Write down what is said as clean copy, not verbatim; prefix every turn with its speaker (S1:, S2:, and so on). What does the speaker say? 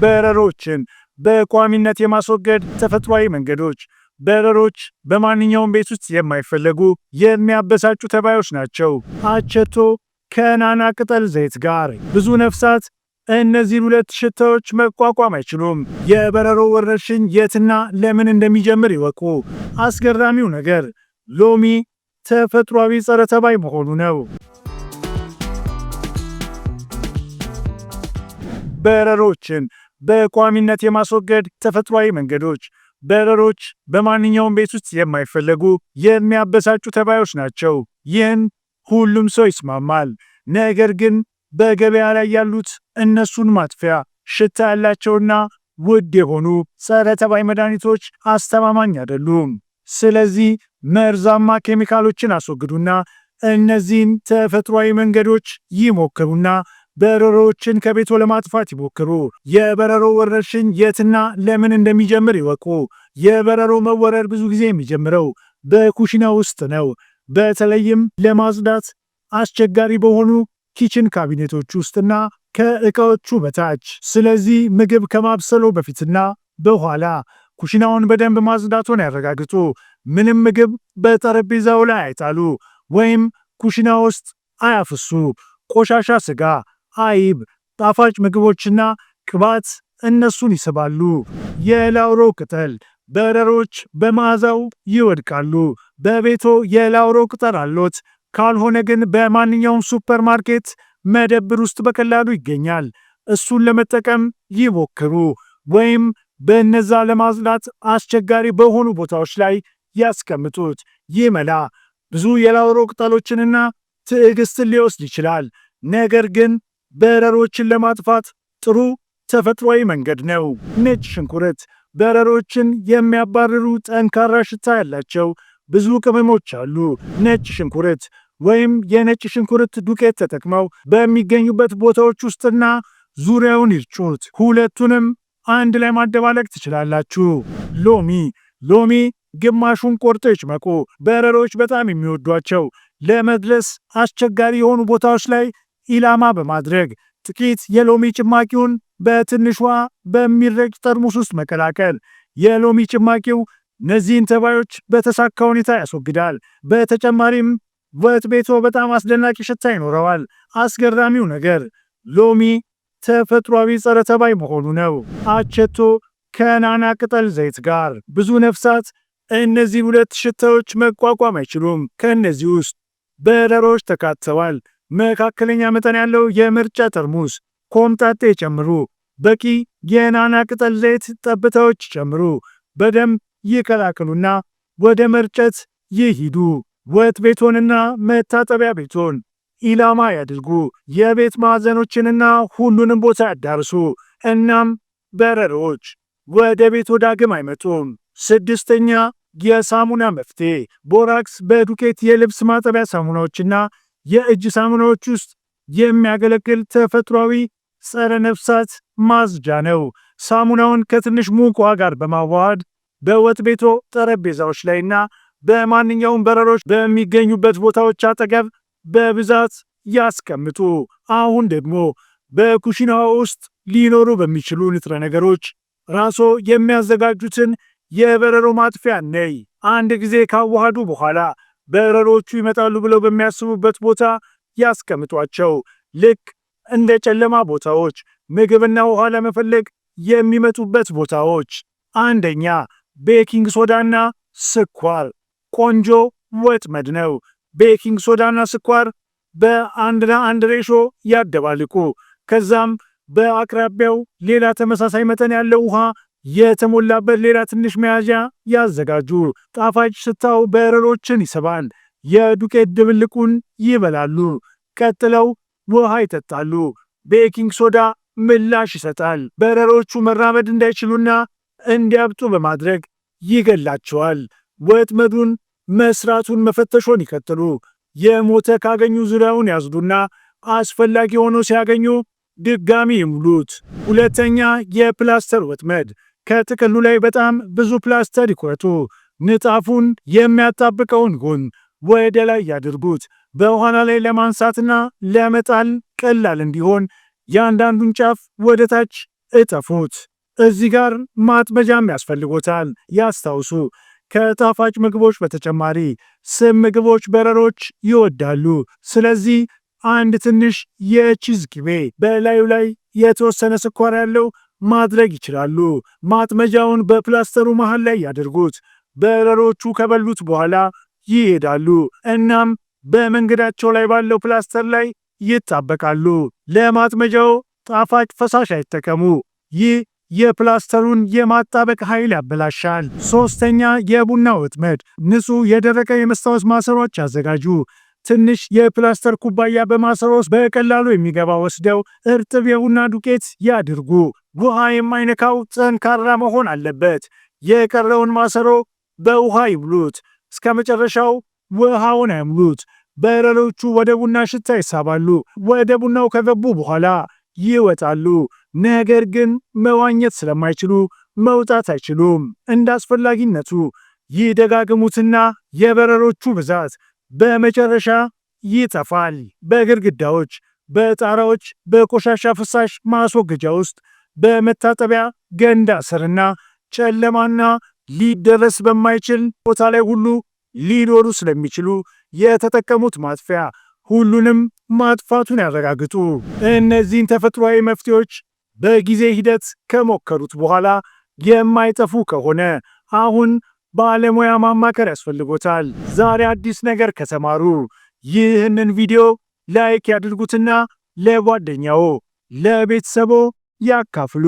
S1: በረሮችን በቋሚነት የማስወገድ ተፈጥሯዊ መንገዶች። በረሮች በማንኛውም ቤት ውስጥ የማይፈለጉ የሚያበሳጩ ተባዮች ናቸው። አቸቶ ከናና ቅጠል ዘይት ጋር። ብዙ ነፍሳት እነዚህን ሁለት ሽታዎች መቋቋም አይችሉም። የበረሮ ወረርሽኝ የትና ለምን እንደሚጀምር ይወቁ። አስገራሚው ነገር ሎሚ ተፈጥሯዊ ጸረ ተባይ መሆኑ ነው። በረሮችን በቋሚነት የማስወገድ ተፈጥሯዊ መንገዶች። በረሮች በማንኛውም ቤት ውስጥ የማይፈለጉ የሚያበሳጩ ተባዮች ናቸው። ይህን ሁሉም ሰው ይስማማል። ነገር ግን በገበያ ላይ ያሉት እነሱን ማጥፊያ ሽታ ያላቸውና ውድ የሆኑ ጸረ ተባይ መድኃኒቶች አስተማማኝ አይደሉም። ስለዚህ መርዛማ ኬሚካሎችን አስወግዱና እነዚህን ተፈጥሯዊ መንገዶች ይሞክሩና በረሮችን ከቤቶ ለማጥፋት ይሞክሩ። የበረሮ ወረርሽኝ የትና ለምን እንደሚጀምር ይወቁ። የበረሮ መወረር ብዙ ጊዜ የሚጀምረው በኩሽና ውስጥ ነው፣ በተለይም ለማጽዳት አስቸጋሪ በሆኑ ኪችን ካቢኔቶች ውስጥና ከእቃዎቹ በታች። ስለዚህ ምግብ ከማብሰሎ በፊትና በኋላ ኩሽናውን በደንብ ማጽዳቱን ያረጋግጡ። ምንም ምግብ በጠረጴዛው ላይ አይጣሉ ወይም ኩሽና ውስጥ አያፍሱ። ቆሻሻ ስጋ፣ አይብ፣ ጣፋጭ ምግቦችና ቅባት እነሱን ይስባሉ። የላውሮ ቅጠል በረሮች በመዓዛው ይወድቃሉ። በቤቶ የላውሮ ቅጠል አሎት? ካልሆነ ግን በማንኛውም ሱፐርማርኬት መደብር ውስጥ በቀላሉ ይገኛል። እሱን ለመጠቀም ይሞክሩ፣ ወይም በእነዛ ለማጽዳት አስቸጋሪ በሆኑ ቦታዎች ላይ ያስቀምጡት። ይህ መላ ብዙ የላውሮ ቅጠሎችንና ትዕግስትን ሊወስድ ይችላል፣ ነገር ግን በረሮችን ለማጥፋት ጥሩ ተፈጥሯዊ መንገድ ነው። ነጭ ሽንኩርት በረሮችን የሚያባርሩ ጠንካራ ሽታ ያላቸው ብዙ ቅመሞች አሉ። ነጭ ሽንኩርት ወይም የነጭ ሽንኩርት ዱቄት ተጠቅመው በሚገኙበት ቦታዎች ውስጥና ዙሪያውን ይርጩት። ሁለቱንም አንድ ላይ ማደባለቅ ትችላላችሁ። ሎሚ ግማሹን ቆርጦ ይጭመቁ። በረሮች በጣም የሚወዷቸው ለመድረስ አስቸጋሪ የሆኑ ቦታዎች ላይ ኢላማ በማድረግ ጥቂት የሎሚ ጭማቂውን በትንሿ በሚረጭ ጠርሙስ ውስጥ መቀላቀል። የሎሚ ጭማቂው እነዚህን ተባዮች በተሳካ ሁኔታ ያስወግዳል። በተጨማሪም ወጥ ቤቶ በጣም አስደናቂ ሽታ ይኖረዋል። አስገራሚው ነገር ሎሚ ተፈጥሯዊ ጸረ ተባይ መሆኑ ነው። አቸቶ ከናና ቅጠል ዘይት ጋር። ብዙ ነፍሳት እነዚህ ሁለት ሽታዎች መቋቋም አይችሉም። ከእነዚህ ውስጥ በረሮች ተካተዋል። መካከለኛ መጠን ያለው የምርጫ ጠርሙስ ኮምጣጤ ጨምሩ። በቂ የናና ቅጠል ዘይት ጠብታዎች ጨምሩ። በደንብ ይቀላቅሉና ወደ መርጨት ይሂዱ። ወጥ ቤቶንና መታጠቢያ ቤቶን ኢላማ ያድርጉ። የቤት ማዕዘኖችንና ሁሉንም ቦታ ያዳርሱ። እናም በረሮች ወደ ቤቶ ዳግም አይመጡም። ስድስተኛ የሳሙና መፍትሄ ቦራክስ በዱቄት የልብስ ማጠቢያ ሳሙናዎችና የእጅ ሳሙናዎች ውስጥ የሚያገለግል ተፈጥሯዊ ጸረ ነፍሳት ማጽጃ ነው። ሳሙናውን ከትንሽ ሙቅ ውሃ ጋር በማዋሃድ በወጥ ቤቶ ጠረጴዛዎች ላይና በማንኛውም በረሮች በሚገኙበት ቦታዎች አጠገብ በብዛት ያስቀምጡ። አሁን ደግሞ በኩሽና ውስጥ ሊኖሩ በሚችሉ ንጥረ ነገሮች ራሶ የሚያዘጋጁትን የበረሮ ማጥፊያ ነይ። አንድ ጊዜ ካዋሃዱ በኋላ በረሮቹ ይመጣሉ ብለው በሚያስቡበት ቦታ ያስቀምጧቸው። ልክ እንደ ጨለማ ቦታዎች፣ ምግብና ውሃ ለመፈለግ የሚመጡበት ቦታዎች። አንደኛ ቤኪንግ ሶዳና ስኳር ቆንጆ ወጥመድ ነው። ቤኪንግ ሶዳና ስኳር በ1:1 ሬሾ ያደባልቁ። ከዛም በአቅራቢያው ሌላ ተመሳሳይ መጠን ያለው ውሃ የተሞላበት ሌላ ትንሽ መያዣ ያዘጋጁ። ጣፋጭ ሽታው በረሮችን ይስባል። የዱቄት ድብልቁን ይበላሉ። ቀጥለው ውሃ ይጠጣሉ። ቤኪንግ ሶዳ ምላሽ ይሰጣል። በረሮቹ መራመድ እንዳይችሉና እንዲያብጡ በማድረግ ይገላቸዋል። ወጥመዱን መስራቱን መፈተሾን ይቀጥሉ። የሞተ ካገኙ ዙሪያውን ያዝዱና አስፈላጊ ሆኖ ሲያገኙ ድጋሚ ይሙሉት። ሁለተኛ የፕላስተር ወጥመድ። ከጥቅሉ ላይ በጣም ብዙ ፕላስተር ይቆረጡ። ንጣፉን የሚያጣብቀውን ጎን ወደ ላይ ያድርጉት። በኋላ ላይ ለማንሳትና ለመጣል ቀላል እንዲሆን የአንዳንዱን ጫፍ ወደ ታች እጠፉት። እዚህ ጋር ማጥመጃም ያስፈልጎታል። ያስታውሱ፣ ከጣፋጭ ምግቦች በተጨማሪ ስብ ምግቦች በረሮች ይወዳሉ። ስለዚህ አንድ ትንሽ የቺዝ ቅቤ በላዩ ላይ የተወሰነ ስኳር ያለው ማድረግ ይችላሉ። ማጥመጃውን በፕላስተሩ መሃል ላይ ያድርጉት። በረሮቹ ከበሉት በኋላ ይሄዳሉ፣ እናም በመንገዳቸው ላይ ባለው ፕላስተር ላይ ይጣበቃሉ። ለማጥመጃው ጣፋጭ ፈሳሽ አይጠቀሙ። ይህ የፕላስተሩን የማጣበቅ ኃይል ያበላሻል። ሶስተኛ፣ የቡና ወጥመድ። ንጹህ የደረቀ የመስታወት ማሰሮች ያዘጋጁ። ትንሽ የፕላስተር ኩባያ በማሰሮ ውስጥ በቀላሉ የሚገባ ወስደው እርጥብ የቡና ዱቄት ያድርጉ። ውሃ የማይነካው ጠንካራ መሆን አለበት። የቀረውን ማሰሮ በውሃ ይሙሉት። እስከ መጨረሻው ውሃውን አይሙሉት። በረሮቹ ወደ ቡና ሽታ ይሳባሉ። ወደ ቡናው ከገቡ በኋላ ይወጣሉ። ነገር ግን መዋኘት ስለማይችሉ መውጣት አይችሉም። እንደ አስፈላጊነቱ ይደጋግሙትና የበረሮቹ ብዛት በመጨረሻ ይጠፋል። በግድግዳዎች፣ በጣራዎች፣ በቆሻሻ ፍሳሽ ማስወገጃ ውስጥ፣ በመታጠቢያ ገንዳ ስርና ጨለማና ሊደረስ በማይችል ቦታ ላይ ሁሉ ሊኖሩ ስለሚችሉ የተጠቀሙት ማጥፊያ ሁሉንም ማጥፋቱን ያረጋግጡ። እነዚህን ተፈጥሯዊ መፍትሄዎች በጊዜ ሂደት ከሞከሩት በኋላ የማይጠፉ ከሆነ አሁን ባለሙያ ማማከር ያስፈልጎታል። ዛሬ አዲስ ነገር ከተማሩ ይህንን ቪዲዮ ላይክ ያድርጉትና ለጓደኛዎ፣ ለቤተሰቦ ያካፍሉ።